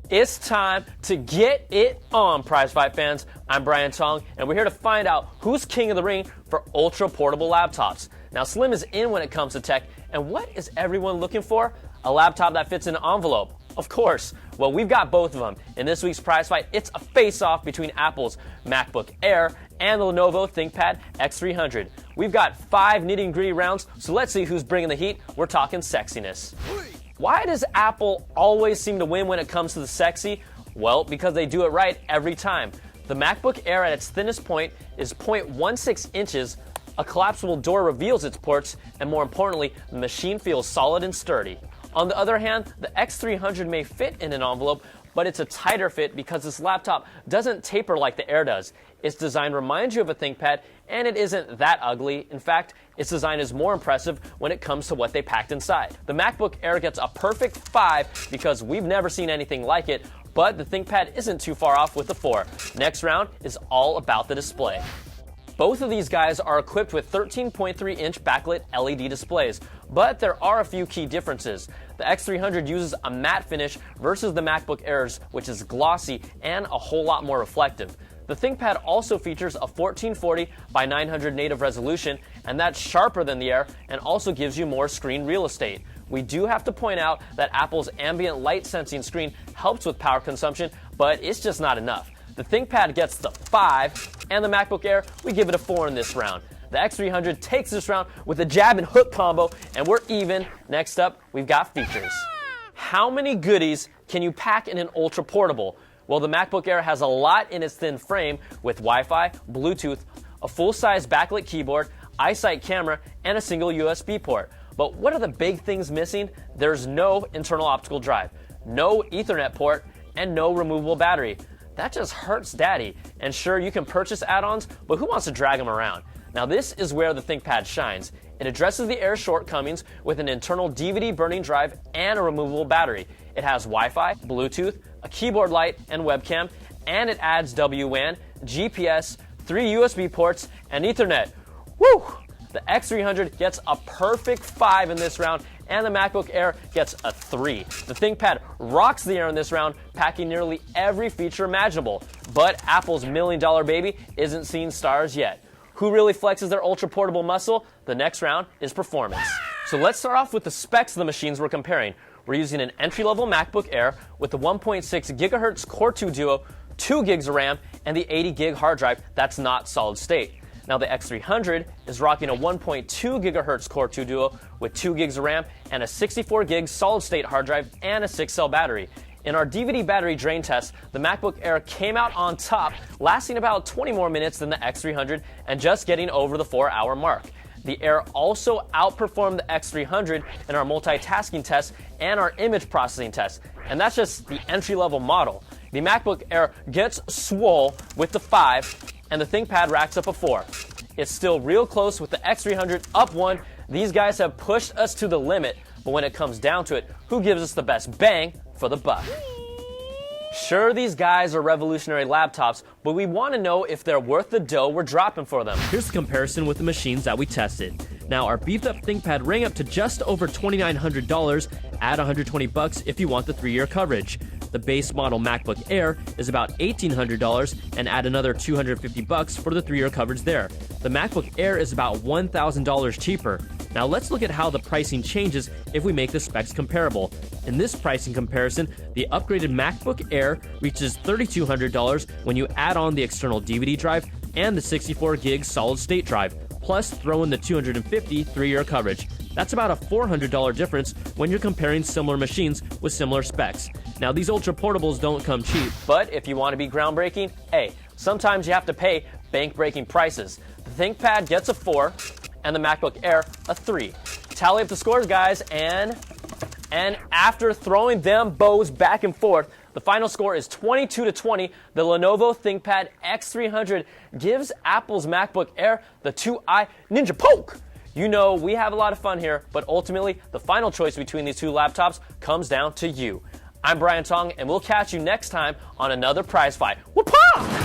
It's time to get it on, Prizefight fans. I'm Brian Tong, and we're here to find out who's king of the ring for ultra-portable laptops. Now, Slim is in when it comes to tech, and what is everyone looking for? A laptop that fits in an envelope. Of course. Well, we've got both of them. In this week's Prizefight, it's a face-off between Apple's MacBook Air and the Lenovo Thinkpad X300. We've got 5 nitty-gritty rounds, so let's see who's bringing the heat. We're talking sexiness. Why does Apple always seem to win when it comes to the sexy? Well, because they do it right every time. The MacBook Air at its thinnest point is 0.16 inches, a collapsible door reveals its ports, and more importantly, the machine feels solid and sturdy. On the other hand, the X300 may fit in an envelope, but it's a tighter fit because this laptop doesn't taper like the Air does. Its design reminds you of a ThinkPad, and it isn't that ugly. In fact, its design is more impressive when it comes to what they packed inside. The MacBook Air gets a perfect 5 because we've never seen anything like it, but the ThinkPad isn't too far off with a 4. Next round is all about the display. Both of these guys are equipped with 13.3-inch backlit LED displays, but there are a few key differences. The X300 uses a matte finish versus the MacBook Airs, which is glossy and a whole lot more reflective. The ThinkPad also features a 1440 by 900 native resolution, and that's sharper than the Air and also gives you more screen real estate. We do have to point out that Apple's ambient light sensing screen helps with power consumption, but it's just not enough. The ThinkPad gets the 5, and the MacBook Air, we give it a 4 in this round. The X300 takes this round with a jab and hook combo, and we're even. Next up, we've got features. How many goodies can you pack in an ultra portable? Well, the MacBook Air has a lot in its thin frame with Wi-Fi, Bluetooth, a full-size backlit keyboard, EyeSight camera, and a single USB port. But what are the big things missing? There's no internal optical drive, no Ethernet port, and no removable battery. That just hurts daddy. And sure, you can purchase add-ons, but who wants to drag them around? Now this is where the ThinkPad shines. It addresses the Air's shortcomings with an internal DVD burning drive and a removable battery. It has Wi-Fi, Bluetooth, a keyboard light and webcam, and it adds WWAN, GPS, 3 USB ports, and Ethernet. Woo! The X300 gets a perfect 5 in this round, and the MacBook Air gets a 3. The ThinkPad rocks the Air in this round, packing nearly every feature imaginable. But Apple's $1 million baby isn't seeing stars yet. Who really flexes their ultra-portable muscle? The next round is performance. So let's start off with the specs of the machines we're comparing. We're using an entry-level MacBook Air with the 1.6 GHz Core 2 Duo, 2 gigs of RAM, and the 80 gig hard drive that's not solid state. Now the X300 is rocking a 1.2 GHz Core 2 Duo with 2 gigs of RAM and a 64 gig solid state hard drive and a 6-cell battery. In our DVD battery drain test, the MacBook Air came out on top, lasting about 20 more minutes than the X300 and just getting over the 4-hour mark. The Air also outperformed the X300 in our multitasking test and our image processing test, and that's just the entry-level model. The MacBook Air gets swole with the 5, and the ThinkPad racks up a 4. It's still real close with the X300 up 1. These guys have pushed us to the limit, but when it comes down to it, who gives us the best bang for the buck? Sure, these guys are revolutionary laptops, but we want to know if they're worth the dough we're dropping for them. Here's the comparison with the machines that we tested. Now, our beefed-up ThinkPad rang up to just over $2,900, add $120 if you want the 3-year coverage. The base model MacBook Air is about $1,800 and add another $250 for the 3-year coverage there. The MacBook Air is about $1,000 cheaper. Now let's look at how the pricing changes if we make the specs comparable. In this pricing comparison, the upgraded MacBook Air reaches $3,200 when you add on the external DVD drive and the 64 gig solid state drive, plus throw in the $250 3-year coverage. That's about a $400 difference when you're comparing similar machines with similar specs. Now, these ultra portables don't come cheap, but if you want to be groundbreaking, hey, sometimes you have to pay bank-breaking prices. The ThinkPad gets a 4, and the MacBook Air a 3. Tally up the scores, guys, and after throwing them bows back and forth, the final score is 22-20. The Lenovo Thinkpad X300 gives Apple's MacBook Air the 2-eye ninja poke. You know, we have a lot of fun here, but ultimately, the final choice between these two laptops comes down to you. I'm Brian Tong, and we'll catch you next time on another Prizefight. Whoop-ha!